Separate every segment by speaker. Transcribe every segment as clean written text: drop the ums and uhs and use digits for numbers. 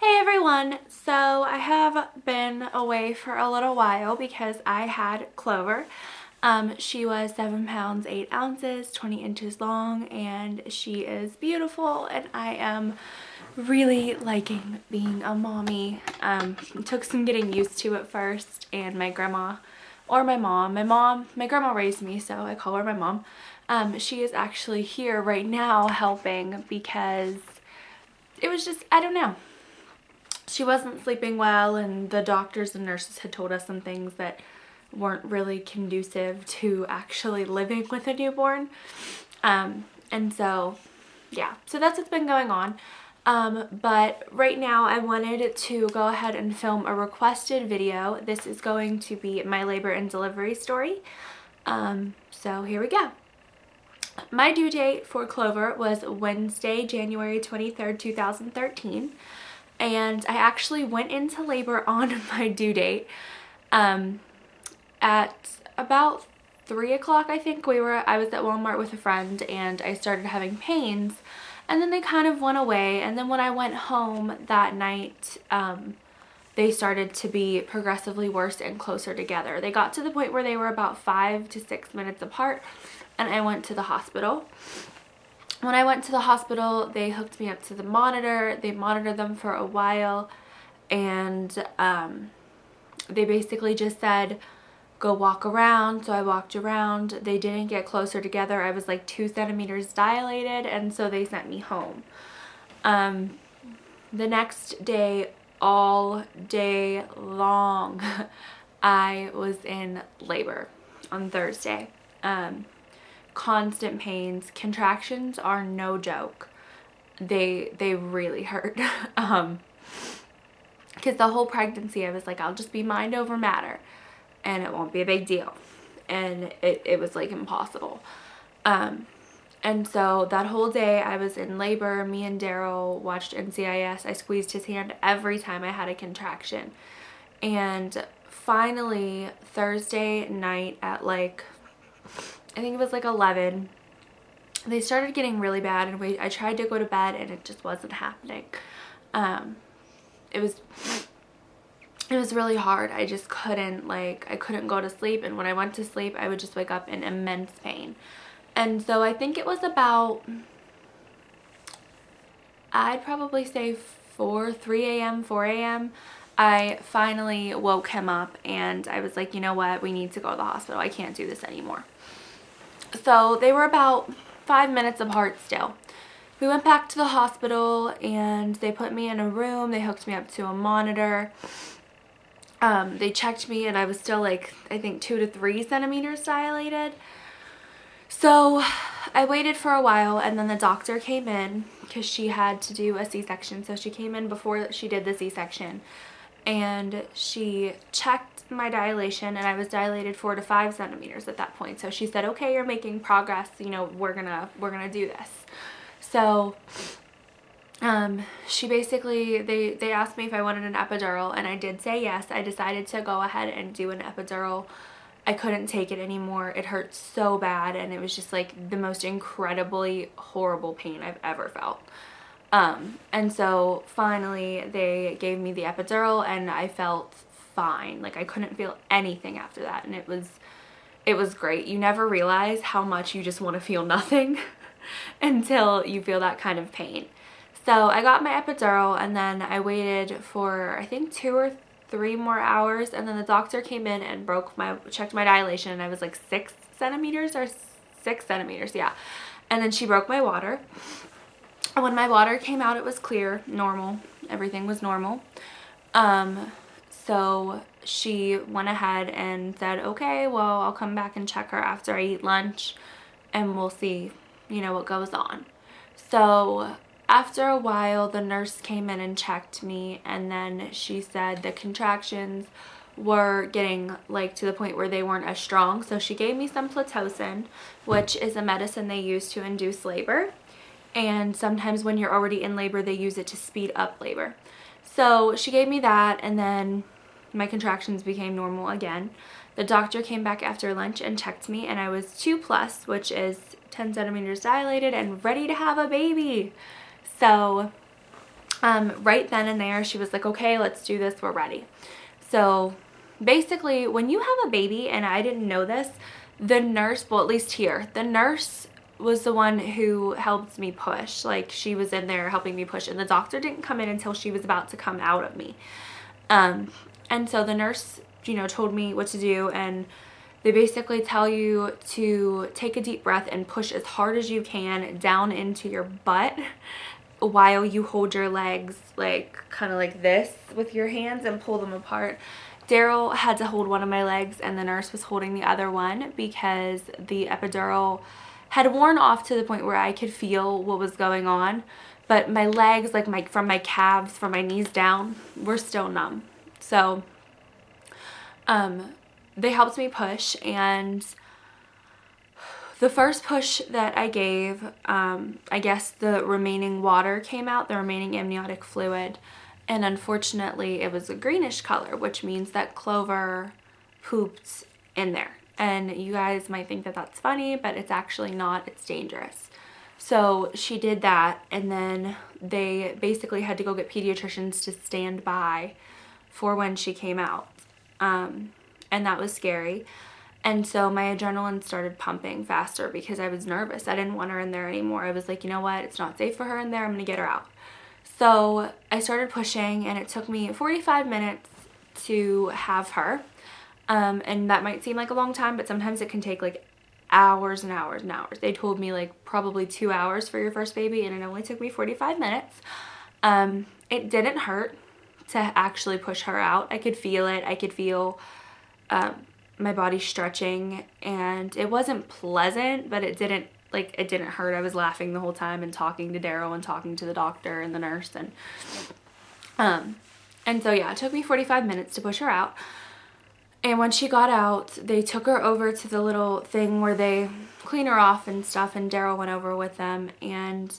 Speaker 1: Hey everyone! So I have been away for a little while because I had Clover. She was 7 pounds 8 ounces, 20 inches long, and she is beautiful, and I am really liking being a mommy. It took some getting used to at first, and my grandma, or my grandma raised me, so I call her my mom. She is actually here right now helping because it was just, I don't know. She wasn't sleeping well, and the doctors and nurses had told us some things that weren't really conducive to actually living with a newborn. And so, yeah, so that's what's been going on. But right now I wanted to go ahead and film a requested video. This is going to be my labor and delivery story. So here we go. My due date for Clover was Wednesday, January 23rd, 2013. And I actually went into labor on my due date at about 3 o'clock. I think I was at Walmart with a friend, and I started having pains, and then they kind of went away. And then when I went home that night, they started to be progressively worse and closer together. They got to the point where they were about 5 to 6 minutes apart, and I went to the hospital. When I went to the hospital, they hooked me up to the monitor. They monitored them for a while, and they basically just said, go walk around. So I walked around. They didn't get closer together. I was like 2 centimeters dilated, and so they sent me home. The next day, all day long, I was in labor on Thursday. Constant pains. Contractions are no joke. They really hurt. Because the whole pregnancy I was like, I'll just be mind over matter and it won't be a big deal, and it was like impossible. And so that whole day I was in labor. Me and Daryl watched NCIS. I squeezed his hand every time I had a contraction. And finally Thursday night at like, I think it was like 11, they started getting really bad, and I tried to go to bed and it just wasn't happening. It was really hard. I just couldn't, I couldn't go to sleep, and when I went to sleep I would just wake up in immense pain. And so I think it was about, I'd probably say 3 a.m., 4 a.m. I finally woke him up, and I was like, you know what, we need to go to the hospital. I can't do this anymore. So they were about 5 minutes apart still. We went back to the hospital, and they put me in a room. They hooked me up to a monitor. They checked me, and I was still like, I think 2 to 3 centimeters dilated. So I waited for a while, and then the doctor came in because she had to do a C-section. So she came in before she did the C-section, and she checked my dilation, and I was dilated 4 to 5 centimeters at that point. So she said, okay, you're making progress, you know, we're gonna do this. So she basically, they asked me if I wanted an epidural, and I did say yes. I decided to go ahead and do an epidural. I couldn't take it anymore. It hurt so bad, and it was just like the most incredibly horrible pain I've ever felt. And so finally they gave me the epidural, and I felt fine. Like, I couldn't feel anything after that, and it was great. You never realize how much you just want to feel nothing until you feel that kind of pain. So I got my epidural, and then I waited for, I think, 2 or 3 more hours, and then the doctor came in and checked my dilation, and I was like 6 centimeters or 6 centimeters, yeah. And then she broke my water. And when my water came out, it was clear, normal. Everything was normal. So she went ahead and said, okay, well, I'll come back and check her after I eat lunch, and we'll see, you know, what goes on. So after a while, the nurse came in and checked me, and then she said the contractions were getting like to the point where they weren't as strong. So she gave me some Pitocin, which is a medicine they use to induce labor. And sometimes when you're already in labor, they use it to speed up labor. So she gave me that, and then my contractions became normal again. The doctor came back after lunch and checked me, and I was 2+, which is 10 centimeters dilated and ready to have a baby. So right then and there, she was like, okay, let's do this. We're ready. So basically, when you have a baby, and I didn't know this, the nurse, well, at least here, the nurse was the one who helped me push. Like, she was in there helping me push, and the doctor didn't come in until she was about to come out of me. And so the nurse, you know, told me what to do, and they basically tell you to take a deep breath and push as hard as you can down into your butt while you hold your legs like kind of like this with your hands and pull them apart. Daryl had to hold one of my legs and the nurse was holding the other one because the epidural had worn off to the point where I could feel what was going on, but my legs, like from my calves, from my knees down, were still numb. So they helped me push, and the first push that I gave, I guess the remaining water came out, the remaining amniotic fluid, and unfortunately it was a greenish color, which means that Clover pooped in there. And you guys might think that that's funny, but it's actually not. It's dangerous. So she did that, and then they basically had to go get pediatricians to stand by for when she came out. And that was scary. And so my adrenaline started pumping faster because I was nervous. I didn't want her in there anymore. I was like, you know what? It's not safe for her in there. I'm going to get her out. So I started pushing, and it took me 45 minutes to have her. And that might seem like a long time, but sometimes it can take like hours and hours and hours. They told me like probably 2 hours for your first baby, and it only took me 45 minutes. It didn't hurt to actually push her out. I could feel it. I could feel my body stretching, and it wasn't pleasant, but it didn't hurt. I was laughing the whole time and talking to Daryl and talking to the doctor and the nurse, and so yeah, it took me 45 minutes to push her out. And when she got out, they took her over to the little thing where they clean her off and stuff, and Daryl went over with them, and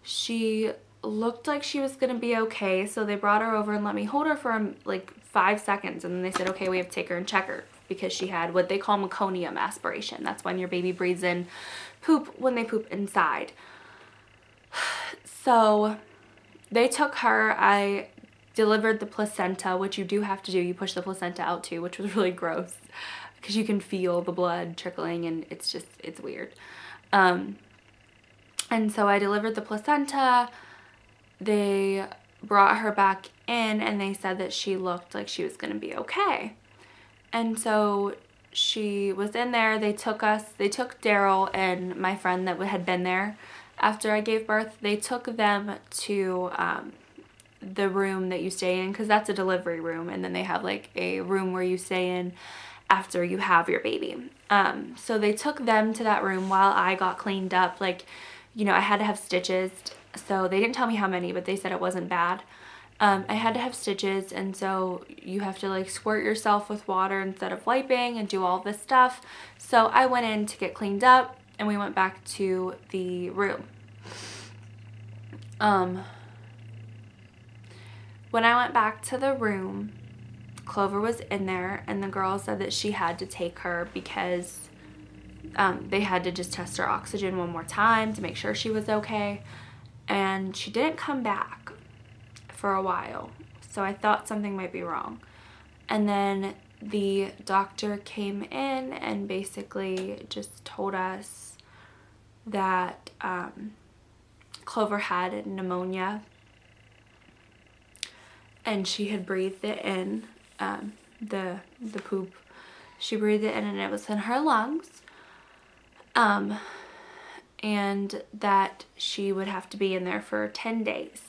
Speaker 1: she looked like she was gonna be okay, so they brought her over and let me hold her for like 5 seconds, and then they said, okay, we have to take her and check her because she had what they call meconium aspiration. That's when your baby breathes in poop when they poop inside. So they took her. I delivered the placenta, which you do have to do. You push the placenta out too, which was really gross because you can feel the blood trickling, and it's weird. And so I delivered the placenta. They brought her back in, and they said that she looked like she was going to be okay. And so she was in there. They took Daryl and my friend that had been there after I gave birth. They took them to the room that you stay in, because that's a delivery room, and then they have like a room where you stay in after you have your baby. So they took them to that room while I got cleaned up. Like, you know, I had to have stitches, so they didn't tell me how many, but they said it wasn't bad. I had to have stitches, and so you have to like squirt yourself with water instead of wiping and do all this stuff. So I went in to get cleaned up, and we went back to the room. When I went back to the room, Clover was in there, and the girl said that she had to take her because they had to just test her oxygen one more time to make sure she was okay. And she didn't come back for a while, so I thought something might be wrong. And then the doctor came in and basically just told us that Clover had pneumonia, and she had breathed it in, the poop. She breathed it in, and it was in her lungs, and that she would have to be in there for 10 days.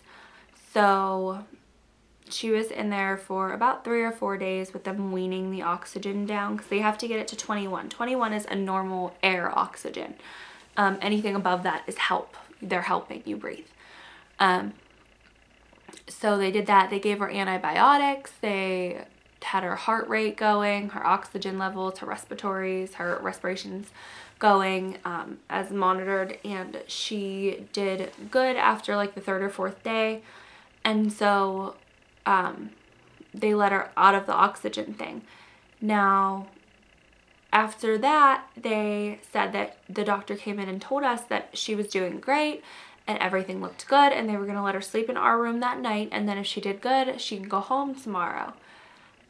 Speaker 1: So she was in there for about 3 or 4 days with them weaning the oxygen down, because they have to get it to 21. 21 is a normal air oxygen. Anything above that is help. They're helping you breathe. So they did that. They gave her antibiotics. They had her heart rate going, her oxygen levels, her respirations going as monitored, and she did good after like the 3rd or 4th day. And so they let her out of the oxygen thing. Now, after that, they said that the doctor came in and told us that she was doing great, and everything looked good, and they were going to let her sleep in our room that night, and then if she did good, she can go home tomorrow.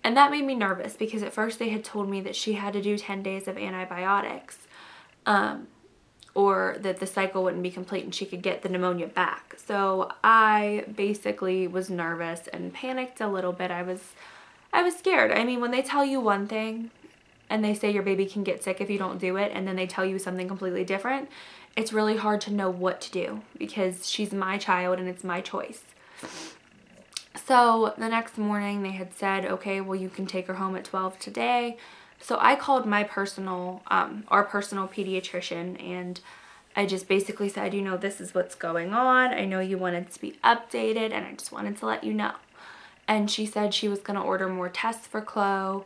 Speaker 1: And that made me nervous because at first they had told me that she had to do 10 days of antibiotics, or that the cycle wouldn't be complete and she could get the pneumonia back. So I basically was nervous and panicked a little bit. I was scared. I mean, when they tell you one thing and they say your baby can get sick if you don't do it, and then they tell you something completely different, it's really hard to know what to do because she's my child and it's my choice. So the next morning they had said, okay, well, you can take her home at 12 today. So I called my personal, our personal pediatrician, and I just basically said, you know, this is what's going on. I know you wanted to be updated, and I just wanted to let you know. And she said she was going to order more tests for Chloe.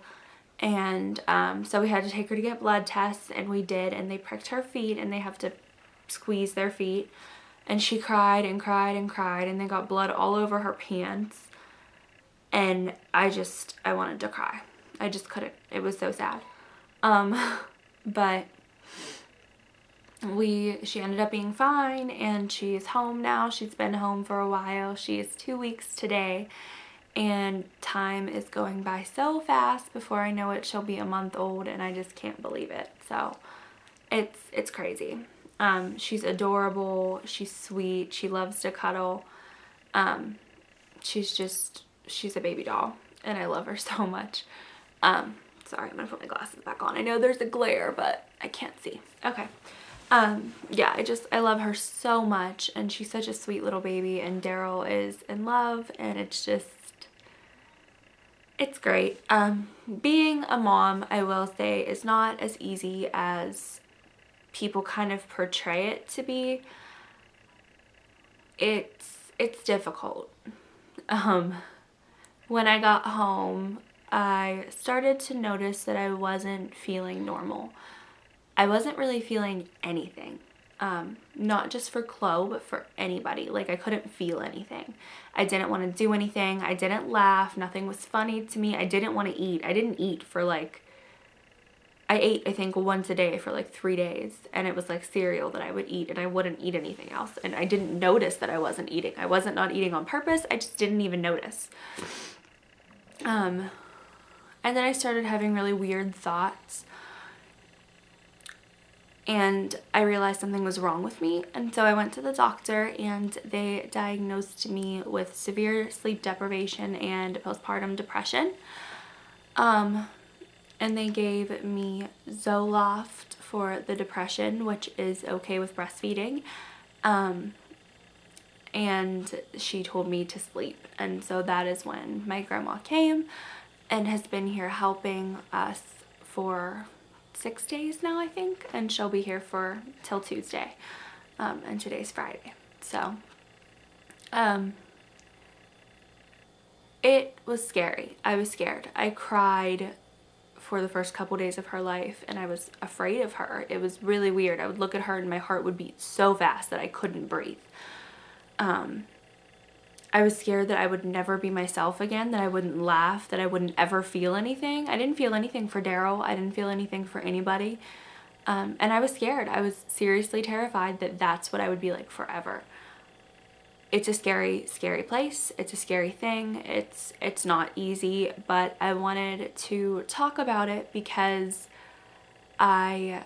Speaker 1: And so we had to take her to get blood tests, and we did. And they pricked her feet, and they have to squeeze their feet. And she cried and cried and cried, and they got blood all over her pants. And I wanted to cry. I just couldn't. It was so sad. But she ended up being fine, and she's home now. She's been home for a while. She is 2 weeks today, and time is going by so fast. Before I know it, she'll be a month old, and I just can't believe it. So it's crazy. She's adorable. She's sweet. She loves to cuddle. She's a baby doll, and I love her so much. Sorry, I'm gonna put my glasses back on. I know there's a glare, but I can't see. Okay. Yeah, I love her so much, and she's such a sweet little baby, and Daryl is in love, and it's great. Being a mom, I will say, is not as easy as people kind of portray it to be. It's difficult. When I got home, I started to notice that I wasn't feeling normal. I wasn't really feeling anything. Not just for Chloe, but for anybody. Like, I couldn't feel anything. I didn't want to do anything. I didn't laugh. Nothing was funny to me. I didn't want to eat. I didn't eat for I ate, I think, once a day for 3 days. And it was like cereal that I would eat, and I wouldn't eat anything else. And I didn't notice that I wasn't eating. I wasn't not eating on purpose. I just didn't even notice. And then I started having really weird thoughts, and I realized something was wrong with me. And so I went to the doctor, and they diagnosed me with severe sleep deprivation and postpartum depression. And they gave me Zoloft for the depression, which is okay with breastfeeding. And she told me to sleep. And so that is when my grandma came and has been here helping us for 6 days now, I think. And she'll be here till Tuesday. And today's Friday. So, it was scary. I was scared. I cried for the first couple days of her life, and I was afraid of her. It was really weird. I would look at her and my heart would beat so fast that I couldn't breathe. I was scared that I would never be myself again, that I wouldn't laugh, that I wouldn't ever feel anything. I didn't feel anything for Daryl. I didn't feel anything for anybody. And I was scared. I was seriously terrified that that's what I would be like forever. It's a scary, scary place. It's a scary thing. It's not easy, but I wanted to talk about it because I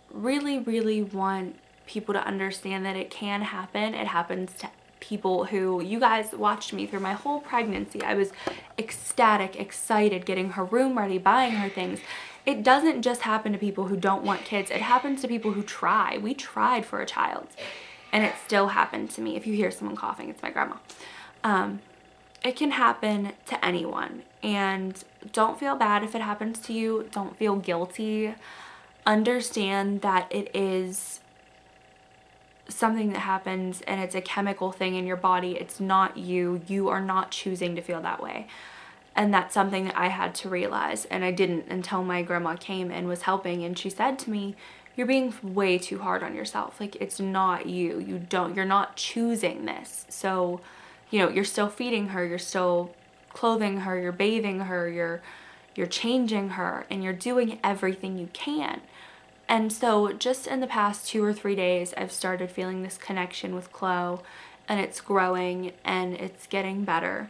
Speaker 1: really, really want people to understand that it can happen. It happens to people who, you guys watched me through my whole pregnancy. I was ecstatic, excited, getting her room ready, buying her things. It doesn't just happen to people who don't want kids. It happens to people who try. We tried for a child, and it still happened to me. If you hear someone coughing, it's my grandma. It can happen to anyone, and don't feel bad if it happens to you. Don't feel guilty. Understand that it is something that happens, and it's a chemical thing in your body. It's not you. You are not choosing to feel that way. And that's something that I had to realize, and I didn't until my grandma came and was helping, and she said to me, you're being way too hard on yourself. Like, it's not you. You're not choosing this. So, you're still feeding her, you're still clothing her, you're bathing her, you're changing her, and you're doing everything you can. And so just in the past 2 or 3 days, I've started feeling this connection with Chloe, and it's growing and it's getting better.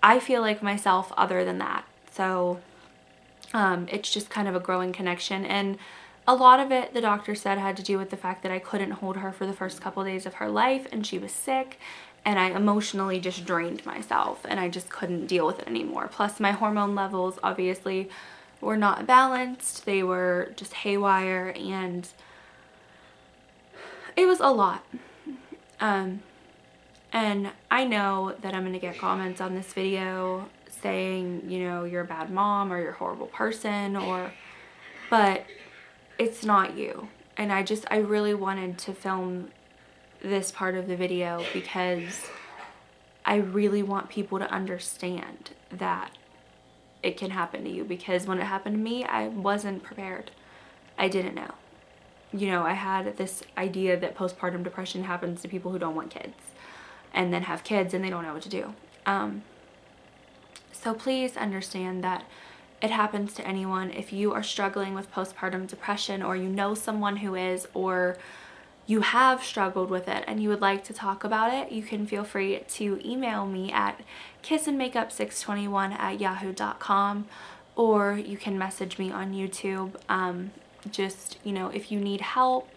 Speaker 1: I feel like myself other than that. So it's just kind of a growing connection. And a lot of it, the doctor said, had to do with the fact that I couldn't hold her for the first couple of days of her life, and she was sick, and I emotionally just drained myself, and I just couldn't deal with it anymore. Plus my hormone levels obviously were not balanced. They were just haywire, and it was a lot. And I know that I'm going to get comments on this video saying, you know, you're a bad mom or you're a horrible person, but it's not you. And I really wanted to film this part of the video because I really want people to understand that it can happen to you, because when it happened to me, I wasn't prepared. I didn't know. You know, I had this idea that postpartum depression happens to people who don't want kids and then have kids and they don't know what to do. So please understand that it happens to anyone. If you are struggling with postpartum depression, or you know someone who is, or you have struggled with it and you would like to talk about it, you can feel free to email me at kissandmakeup621@yahoo.com, or you can message me on YouTube. Just, you know, if you need help,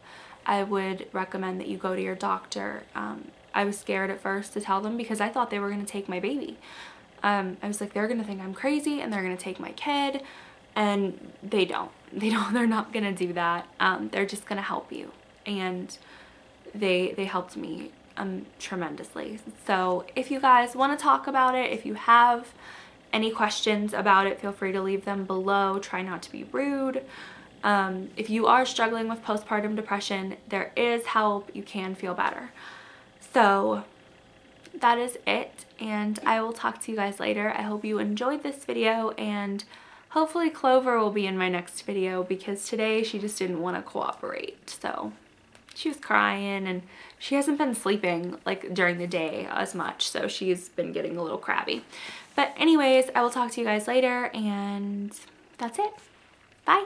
Speaker 1: I would recommend that you go to your doctor. I was scared at first to tell them because I thought they were going to take my baby. I was like, they're going to think I'm crazy and they're going to take my kid, and they don't. They're not going to do that. They're just going to help you. And they helped me tremendously. So if you guys want to talk about it, if you have any questions about it, feel free to leave them below. Try not to be rude. If you are struggling with postpartum depression, there is help. You can feel better. So that is it, and I will talk to you guys later. I hope you enjoyed this video, and hopefully Clover will be in my next video, because today she just didn't want to cooperate. So she was crying, and she hasn't been sleeping like during the day as much, so she's been getting a little crabby. But anyways, I will talk to you guys later, and that's it. Bye.